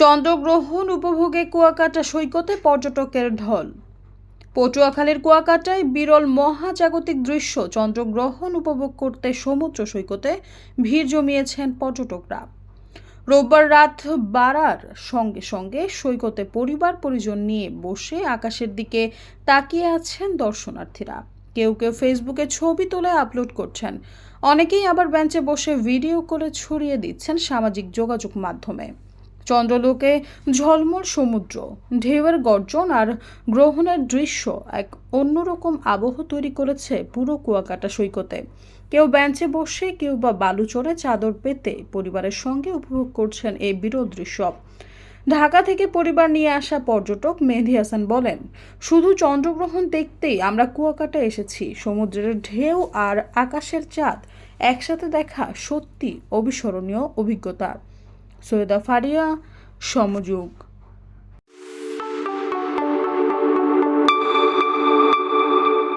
চন্দ্রগ্রহণ উপভোগে কুয়াকাটা সৈকতে পর্যটকের ঢল। পটুয়াখালীর কুয়াকাটায় বিরল মহাজাগতিক দৃশ্য চন্দ্রগ্রহণ উপভোগ করতে সমুদ্র সৈকতে ভিড় জমিয়েছেন পর্যটকরা। রোববার রাত বাড়ার সঙ্গে সঙ্গে সৈকতে পরিবার পরিজন নিয়ে বসে আকাশের দিকে তাকিয়ে আছেন দর্শনার্থীরা। কেউ কেউ ফেসবুকে ছবি তুলে আপলোড করছেন, অনেকেই আবার বেঞ্চে বসে ভিডিও করে ছড়িয়ে দিচ্ছেন সামাজিক যোগাযোগ মাধ্যমে। চন্দ্রলোকে ঝলমল সমুদ্র, ঢেউয়ের গর্জন আর গ্রহণের দৃশ্য এক অন্যরকম আবহ তৈরি করেছে পুরো কুয়াকাটা সৈকতে। কেউ বেঞ্চে বসে, কেউ বা বালু চড়ে চাদর পেতে পরিবারের সঙ্গে উপভোগ করছেন এই বিরল দৃশ্য। ঢাকা থেকে পরিবার নিয়ে আসা পর্যটক মেহেদী হাসান বলেন, শুধু চন্দ্রগ্রহণ দেখতেই আমরা কুয়াকাটা এসেছি। সমুদ্রের ঢেউ আর আকাশের চাঁদ একসাথে দেখা সত্যি অবিস্মরণীয় অভিজ্ঞতা। সৈয়দা ফারিয়া, সমযোগ।